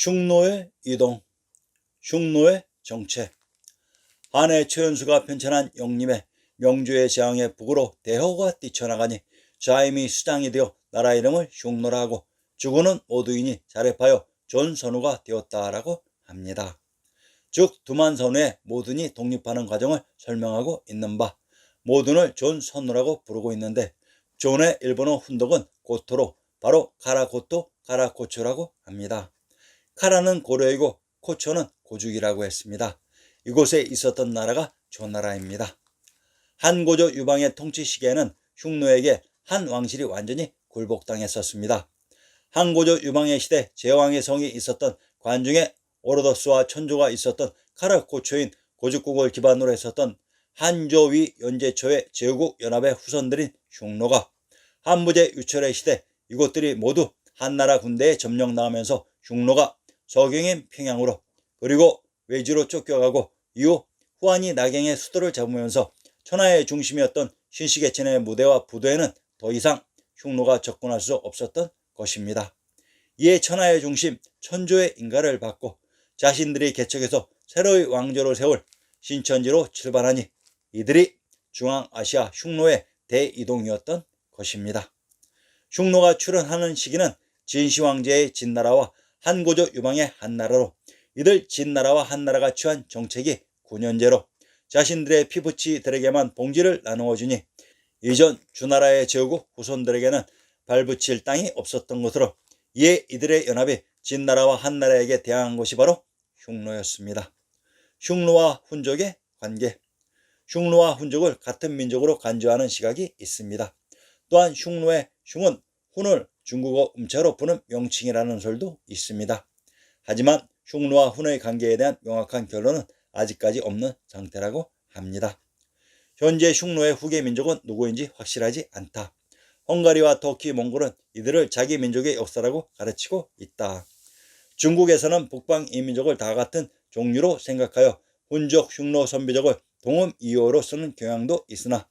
흉노의 이동, 흉노의 정체. 한해 최연수가 편찬한 영림의 명주의 재앙의 북으로 대허가 뛰쳐나가니 자임이 수장이 되어 나라 이름을 흉노라 하고 주군은 모두이니 자립하여 존선우가 되었다라고 합니다. 즉 두만선우의 모든이 독립하는 과정을 설명하고 있는 바, 모든을 존선우라고 부르고 있는데 존의 일본어 훈독은 고토로 바로 가라고토 가라코초라고 합니다. 카라는 고려이고 코초는 고죽이라고 했습니다. 이곳에 있었던 나라가 조나라입니다. 한고조 유방의 통치 시기에는 흉노에게 한 왕실이 완전히 굴복당했었습니다. 한고조 유방의 시대 제왕의 성이 있었던 관중에 오로도스와 천조가 있었던 카라코초인 고죽국을 기반으로 했었던 한조위 연제초의 제후국 연합의 후손들인 흉노가 한무제 유철의 시대 이곳들이 모두 한나라 군대에 점령당하면서 흉노가 서경인 평양으로 그리고 외지로 쫓겨가고 이후 후한이 나경의 수도를 잡으면서 천하의 중심이었던 신시계천의 무대와 부도에는 더 이상 흉노가 접근할 수 없었던 것입니다. 이에 천하의 중심 천조의 인가를 받고 자신들이 개척해서 새로이 왕조를 세울 신천지로 출발하니 이들이 중앙아시아 흉노의 대이동이었던 것입니다. 흉노가 출현하는 시기는 진시황제의 진나라와 한고조 유방의 한나라로 이들 진나라와 한나라가 취한 정책이 9년제로 자신들의 피부치들에게만 봉지를 나누어 주니 이전 주나라의 제후국 후손들에게는 발붙일 땅이 없었던 것으로 이에 이들의 연합이 진나라와 한나라에게 대항한 것이 바로 흉노였습니다. 흉노와 훈족의 관계. 흉노와 훈족을 같은 민족으로 간주하는 시각이 있습니다. 또한 흉노의 흉은 훈을 중국어 음자로 부는 명칭이라는 설도 있습니다. 하지만 흉노와 훈의 관계에 대한 명확한 결론은 아직까지 없는 상태라고 합니다. 현재 흉노의 후계 민족은 누구인지 확실하지 않다. 헝가리와 터키, 몽골은 이들을 자기 민족의 역사라고 가르치고 있다. 중국에서는 북방 이민족을 다 같은 종류로 생각하여 훈족, 흉노, 선비족을 동음 이어로 쓰는 경향도 있으나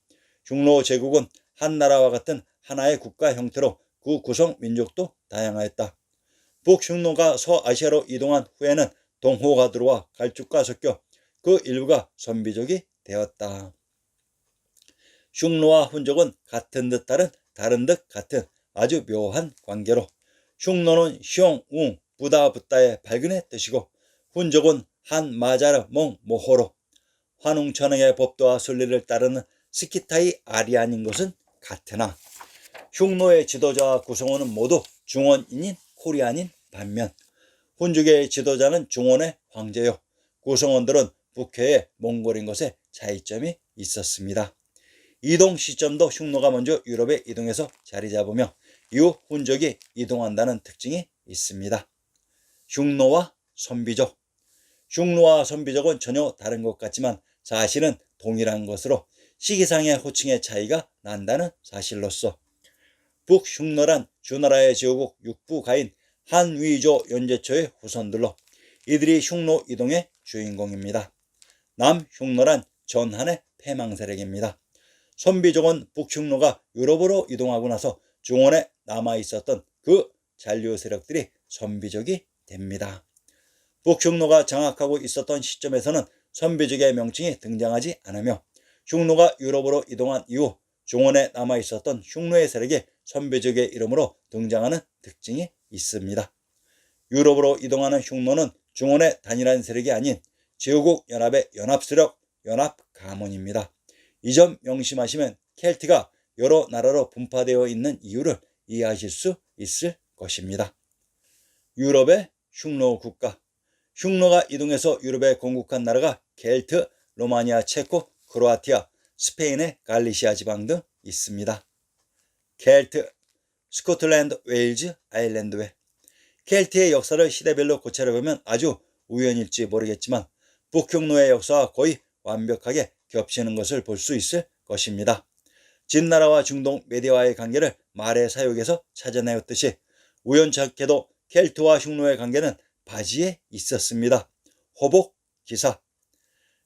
흉노 제국은 한나라와 같은 하나의 국가 형태로 그 구성 민족도 다양하였다. 북흉노가 서아시아로 이동한 후에는 동호가 들어와 갈축과 섞여 그 일부가 선비족이 되었다. 흉노와 훈족은 같은 듯 다른 듯 같은 아주 묘한 관계로 흉노는 시옹, 웅, 부다, 붓다의 발근의 뜻이고 훈족은 한, 마자르, 몽, 모호로 환웅천왕의 법도와 순리를 따르는 스키타이 아리안인 것은 같으나 흉노의 지도자와 구성원은 모두 중원인인 코리안인 반면 훈족의 지도자는 중원의 황제요 구성원들은 북해의 몽골인 것에 차이점이 있었습니다. 이동 시점도 흉노가 먼저 유럽에 이동해서 자리 잡으며 이후 훈족이 이동한다는 특징이 있습니다. 흉노와 선비족. 흉노와 선비족은 전혀 다른 것 같지만 사실은 동일한 것으로 시기상의 호칭의 차이가 난다는 사실로서 북흉노란 주나라의 제후국 육부가인 한위조 연제초의 후손들로 이들이 흉노 이동의 주인공입니다. 남흉노란 전한의 패망세력입니다. 선비족은 북흉노가 유럽으로 이동하고 나서 중원에 남아있었던 그 잔류 세력들이 선비족이 됩니다. 북흉노가 장악하고 있었던 시점에서는 선비족의 명칭이 등장하지 않으며 흉노가 유럽으로 이동한 이후 중원에 남아있었던 흉노의 세력이 선비족의 이름으로 등장하는 특징이 있습니다. 유럽으로 이동하는 흉노는 중원의 단일한 세력이 아닌 제후국 연합의 연합세력, 연합가문입니다. 이 점 명심하시면 켈트가 여러 나라로 분파되어 있는 이유를 이해하실 수 있을 것입니다. 유럽의 흉노 국가. 흉노가 이동해서 유럽에 건국한 나라가 켈트, 로마니아, 체코, 크로아티아, 스페인의 갈리시아 지방 등 있습니다. 켈트, 스코틀랜드, 웨일즈, 아일랜드회. 켈트의 역사를 시대별로 고찰해보면 아주 우연일지 모르겠지만 북흉노의 역사와 거의 완벽하게 겹치는 것을 볼 수 있을 것입니다. 진나라와 중동 메디아와의 관계를 말의 사육에서 찾아내었듯이 우연찮게도 켈트와 흉노의 관계는 바지에 있었습니다. 호복, 기사.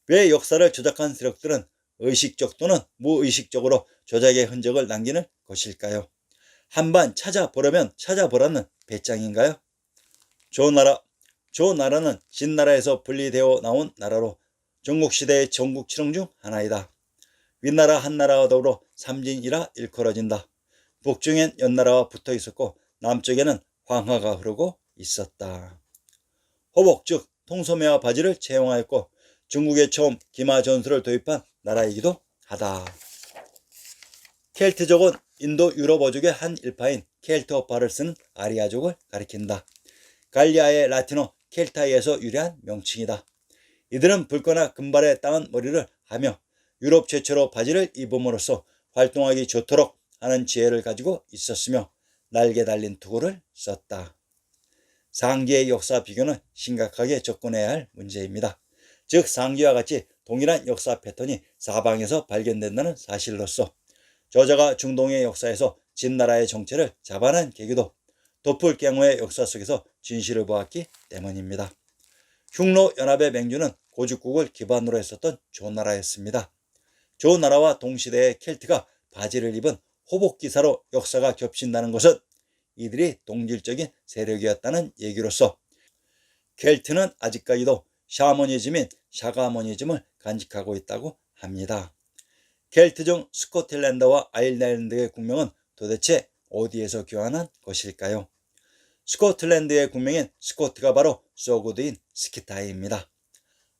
왜 역사를 조작한 세력들은 의식적 또는 무의식적으로 조작의 흔적을 남기는 것일까요? 한번 찾아보려면 찾아보라는 배짱인가요? 조나라, 조 나라는 진나라에서 분리되어 나온 나라로 중국시대의 전국 칠흥 중 하나이다. 윗나라 한나라와 더불어 삼진이라 일컬어진다. 북중엔 연나라와 붙어 있었고 남쪽에는 황하가 흐르고 있었다. 호복 즉 통소매와 바지를 채용하였고 중국에 처음 기마 전술을 도입한 나라이기도 하다. 켈트족은 인도 유럽 어족의 한 일파인 켈트어파를 쓰는 아리아족을 가리킨다. 갈리아의 라틴어 켈타이에서 유래한 명칭이다. 이들은 붉거나 금발의 따은 머리를 하며 유럽 최초로 바지를 입음으로써 활동하기 좋도록 하는 지혜를 가지고 있었으며 날개 달린 투구를 썼다. 상기의 역사 비교는 심각하게 접근해야 할 문제입니다. 즉 상기와 같이 동일한 역사 패턴이 사방에서 발견된다는 사실로서 저자가 중동의 역사에서 진나라의 정체를 잡아낸 계기도 도플갱어의 역사 속에서 진실을 보았기 때문입니다. 흉노연합의 맹주는 고죽국을 기반으로 했었던 조나라였습니다. 조나라와 동시대의 켈트가 바지를 입은 호복기사로 역사가 겹친다는 것은 이들이 동질적인 세력이었다는 얘기로서 켈트는 아직까지도 샤머니즘인 샤가머니즘을 간직하고 있다고 합니다. 켈트 중 스코틀랜드와 아일랜드의 국명은 도대체 어디에서 교환한 것일까요? 스코틀랜드의 국명인 스코트가 바로 소구드인 스키타이입니다.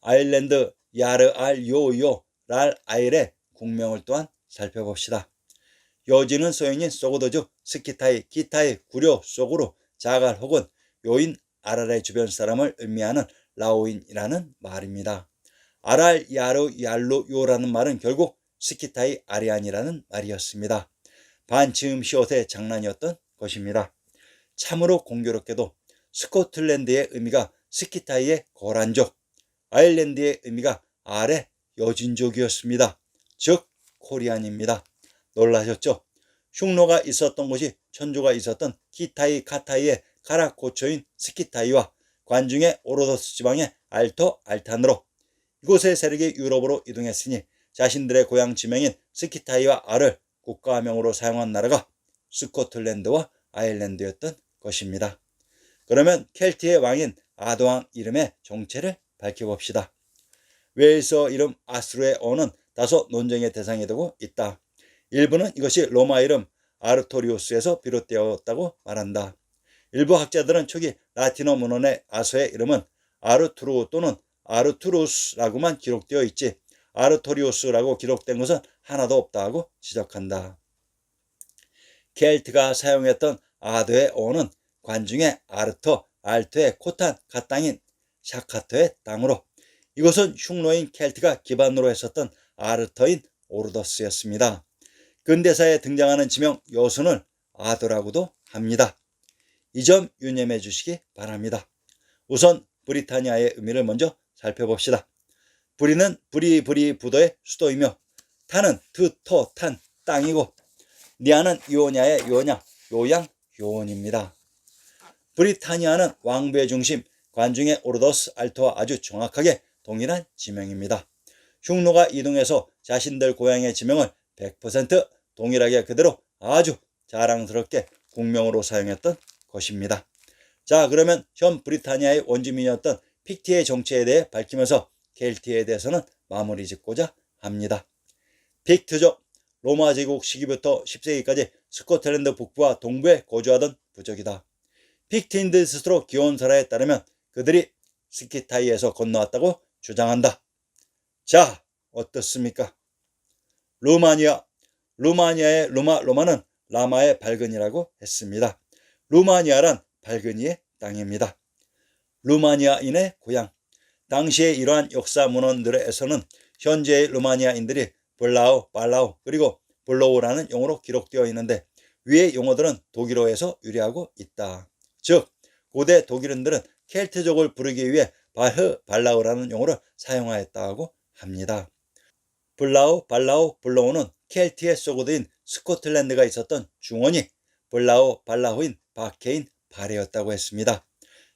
아일랜드 야르알요요 랄 아일의 국명을 또한 살펴봅시다. 여지는 소인인 소구드 즉 스키타이, 기타이, 구려, 소구르, 자갈 혹은 요인 아랄의 주변 사람을 의미하는 라오인이라는 말입니다. 아랄 야르 얄루 요라는 말은 결국 스키타이 아리안이라는 말이었습니다. 반치음 시옷의 장난이었던 것입니다. 참으로 공교롭게도 스코틀랜드의 의미가 스키타이의 거란족, 아일랜드의 의미가 아래 여진족이었습니다. 즉 코리안입니다. 놀라셨죠? 흉노가 있었던 곳이 천주가 있었던 키타이 카타이의 카라코초인 스키타이와 관중의 오로도스 지방의 알토 알탄으로 이곳의 세력이 유럽으로 이동했으니 자신들의 고향 지명인 스키타이와 알을 국가명으로 사용한 나라가 스코틀랜드와 아일랜드였던 것입니다. 그러면 켈트의 왕인 아도왕 이름의 정체를 밝혀봅시다. 웨일서 이름 아스루의 어는 다소 논쟁의 대상이 되고 있다. 일부는 이것이 로마 이름 아르토리우스에서 비롯되었다고 말한다. 일부 학자들은 초기 라틴어 문헌의 아서의 이름은 아르투루 또는 아르투루스라고만 기록되어 있지 아르토리우스라고 기록된 것은 하나도 없다고 지적한다. 켈트가 사용했던 아드의 어는 관중의 아르터, 알토의 코탄, 갓땅인 샤카터의 땅으로 이것은 흉노인 켈트가 기반으로 했었던 아르터인 오르더스였습니다. 근대사에 등장하는 지명 여순을 아도라고도 합니다. 이 점 유념해 주시기 바랍니다. 우선 브리타니아의 의미를 먼저 살펴봅시다. 브리는 부도의 수도이며 타는 탄 땅이고 니아는 요냐의 요양 요원입니다. 브리타니아는 왕부의 중심 관중의 오르더스 알토와 아주 정확하게 동일한 지명입니다. 흉노가 이동해서 자신들 고향의 지명을 100% 동일하게 그대로 아주 자랑스럽게 국명으로 사용했던 것입니다. 자, 그러면 현 브리타니아의 원주민이었던 픽티의 정체에 대해 밝히면서 켈트에 대해서는 마무리 짓고자 합니다. 픽트족, 로마 제국 시기부터 10세기까지 스코틀랜드 북부와 동부에 거주하던 부족이다. 픽트인들 스스로 기원설화에 따르면 그들이 스키타이에서 건너왔다고 주장한다. 자, 어떻습니까? 루마니아의 로마는 라마의 발근이라고 했습니다. 루마니아란 발근이의 땅입니다. 루마니아인의 고향. 당시의 이러한 역사 문헌들에서는 현재의 루마니아인들이 블라우, 발라우 그리고 블로우라는 용어로 기록되어 있는데 위의 용어들은 독일어에서 유래하고 있다. 즉 고대 독일인들은 켈트족을 부르기 위해 발라우라는 용어를 사용하였다고 합니다. 블라우, 발라우, 블로우는 켈트의 소고드인 스코틀랜드가 있었던 중원이 블라우, 발라우인 바케인 바레였다고 했습니다.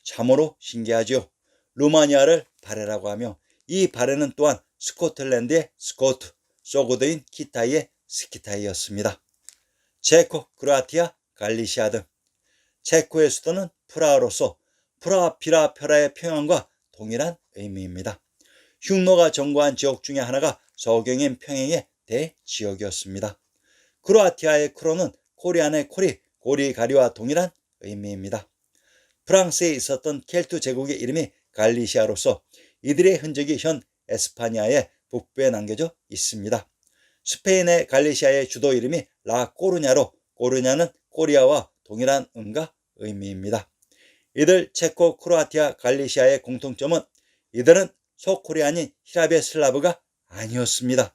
참으로 신기하죠. 루마니아를 바레라고 하며 이 바레는 또한 스코틀랜드의 스코트, 소고드인 키타이의 스키타이였습니다. 체코, 크로아티아, 갈리시아 등 체코의 수도는 프라하로서 프라피라페라의 평양과 동일한 의미입니다. 흉노가 점거한 지역 중에 하나가 서경인 평양의 대지역이었습니다. 크로아티아의 크로는 코리안의 코리, 고리가리와 동일한 의미입니다. 프랑스에 있었던 켈트 제국의 이름이 갈리시아로서 이들의 흔적이 현 에스파니아의 북부에 남겨져 있습니다. 스페인의 갈리시아의 주도 이름이 라꼬르냐로 꼬르냐는 코리아와 동일한 음과 의미입니다. 이들 체코, 크로아티아, 갈리시아의 공통점은 이들은 소코리안인 히라베 슬라브가 아니었습니다.